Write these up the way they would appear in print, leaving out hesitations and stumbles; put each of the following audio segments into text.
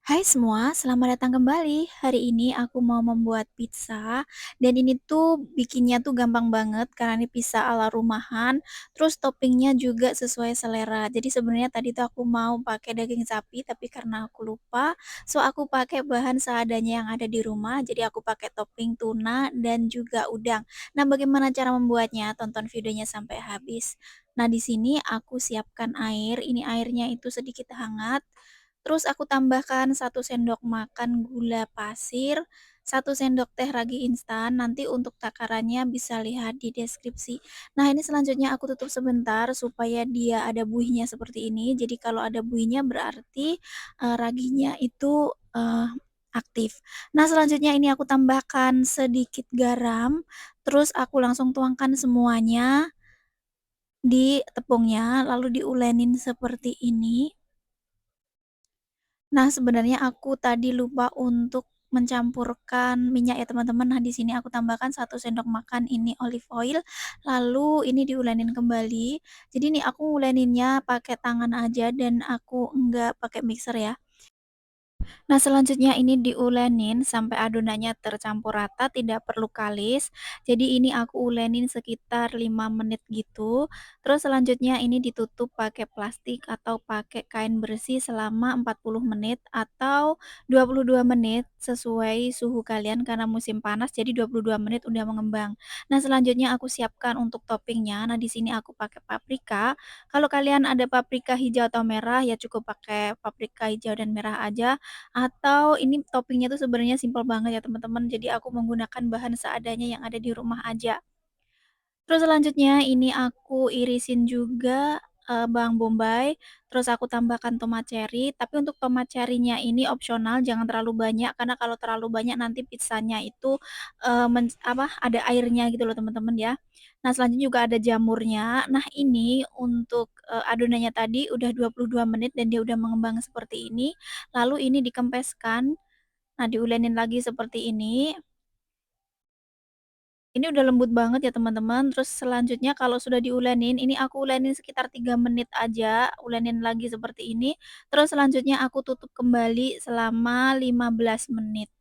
Hai semua, selamat datang kembali. Hari ini aku mau membuat pizza dan ini tuh bikinnya tuh gampang banget karena ini pizza ala rumahan, terus toppingnya juga sesuai selera. Jadi sebenarnya tadi tuh aku mau pakai daging sapi tapi karena aku lupa, so aku pakai bahan seadanya yang ada di rumah. Jadi aku pakai topping tuna dan juga udang. Nah, bagaimana cara membuatnya? Tonton videonya sampai habis. Nah, di sini aku siapkan air. Ini airnya itu sedikit hangat. Terus aku tambahkan 1 sendok makan gula pasir, 1 sendok teh ragi instan, nanti untuk takarannya bisa lihat di deskripsi. Nah, ini selanjutnya aku tutup sebentar supaya dia ada buihnya seperti ini. Jadi kalau ada buihnya berarti, raginya itu, aktif. Nah, selanjutnya ini aku tambahkan sedikit garam, terus aku langsung tuangkan semuanya di tepungnya, lalu diulenin seperti ini. Nah, sebenarnya aku tadi lupa untuk mencampurkan minyak ya teman-teman. Nah, di sini aku tambahkan 1 sendok makan ini olive oil, lalu ini diulenin kembali. Jadi nih aku nguleninnya pakai tangan aja dan aku enggak pakai mixer ya. Nah, selanjutnya ini diulenin sampai adonannya tercampur rata, tidak perlu kalis. Jadi ini aku ulenin sekitar 5 menit gitu. Terus selanjutnya ini ditutup pakai plastik atau pakai kain bersih selama 40 menit atau 22 menit sesuai suhu kalian karena musim panas jadi 22 menit udah mengembang. Nah, selanjutnya aku siapkan untuk toppingnya. Nah, di sini aku pakai paprika. Kalau kalian ada paprika hijau atau merah ya cukup pakai paprika hijau dan merah aja. Atau ini toppingnya tuh sebenarnya simpel banget ya teman-teman, jadi aku menggunakan bahan seadanya yang ada di rumah aja. Terus selanjutnya ini aku irisin juga, bawang bombay, terus aku tambahkan tomat cherry, tapi untuk tomat cherry-nya ini opsional, jangan terlalu banyak, karena kalau terlalu banyak nanti pizzanya itu, ada airnya gitu loh teman-teman ya. Nah, selanjutnya juga ada jamurnya. Nah, ini untuk, adonannya tadi udah 22 menit dan dia udah mengembang seperti ini, lalu ini dikempeskan, nah diulenin lagi seperti ini. Ini udah lembut banget ya teman-teman, terus selanjutnya kalau sudah diulenin, ini aku ulenin sekitar 3 menit aja, ulenin lagi seperti ini, terus selanjutnya aku tutup kembali selama 15 menit.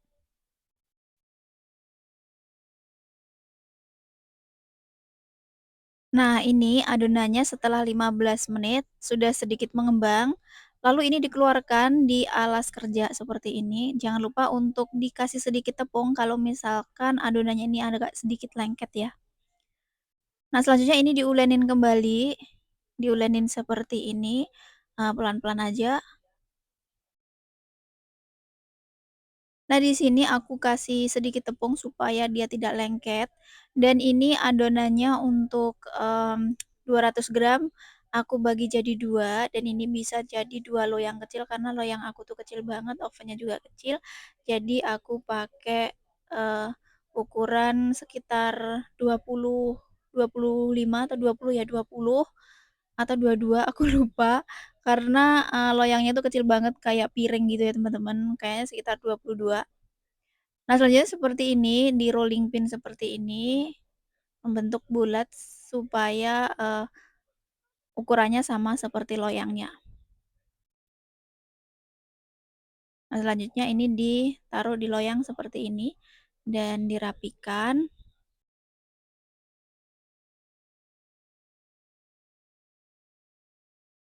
Nah, ini adonannya setelah 15 menit sudah sedikit mengembang, lalu ini dikeluarkan di alas kerja seperti ini. Jangan lupa untuk dikasih sedikit tepung kalau misalkan adonannya ini agak sedikit lengket ya. Nah, selanjutnya ini diulenin kembali, diulenin seperti ini, pelan-pelan aja. Nah, di sini aku kasih sedikit tepung supaya dia tidak lengket, dan ini adonannya untuk, 200 gram, aku bagi jadi 2 dan ini bisa jadi 2 loyang kecil karena loyang aku tuh kecil banget, ovennya juga kecil. Jadi aku pakai, eee, ukuran sekitar 25 atau 20 ya, 20 atau 22 aku lupa, karena, loyangnya tuh kecil banget kayak piring gitu ya teman-teman, kayaknya sekitar 22. Nah, selanjutnya seperti ini, di rolling pin seperti ini, membentuk bulat supaya, ukurannya sama seperti loyangnya. Nah, selanjutnya ini ditaruh di loyang seperti ini dan dirapikan.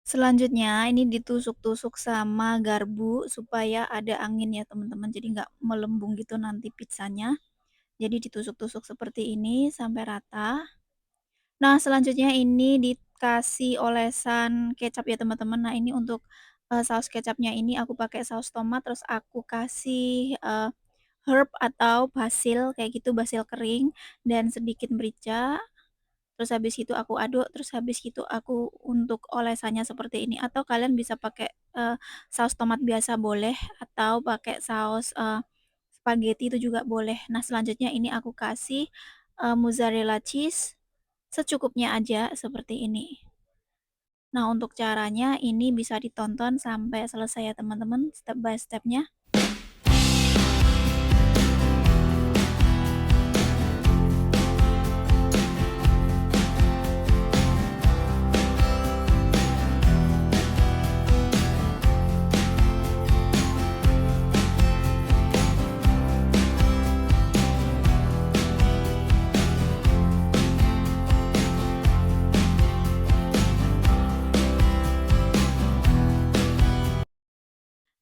Selanjutnya ini ditusuk-tusuk sama garpu supaya ada angin ya teman-teman, jadi nggak melembung gitu nanti pizzanya. Jadi ditusuk-tusuk seperti ini sampai rata. Nah, selanjutnya ini dikasih olesan kecap ya teman-teman. Nah, ini untuk, saus kecapnya ini aku pakai saus tomat, terus aku kasih, herb atau basil kayak gitu, basil kering dan sedikit merica. Terus habis itu aku aduk, terus habis itu aku untuk olesannya seperti ini atau kalian bisa pakai, saus tomat biasa boleh atau pakai saus, spaghetti itu juga boleh. Nah, selanjutnya ini aku kasih, mozzarella cheese secukupnya aja seperti ini. Nah, untuk caranya ini bisa ditonton sampai selesai ya teman-teman, step by step-nya.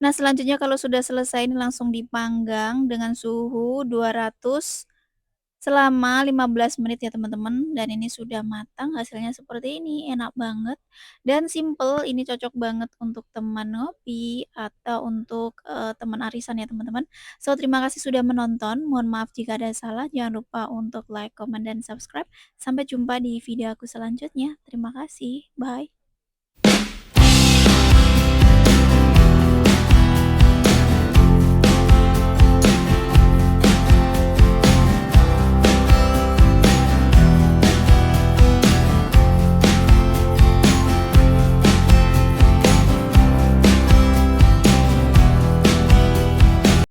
Nah, selanjutnya kalau sudah selesai ini langsung dipanggang dengan suhu 200 selama 15 menit ya teman-teman, dan ini sudah matang, hasilnya seperti ini, enak banget dan simple, ini cocok banget untuk teman ngopi atau untuk, teman arisan ya teman-teman. So, terima kasih sudah menonton, mohon maaf jika ada salah, jangan lupa untuk like, comment, dan subscribe. Sampai jumpa di video aku selanjutnya. Terima kasih, bye.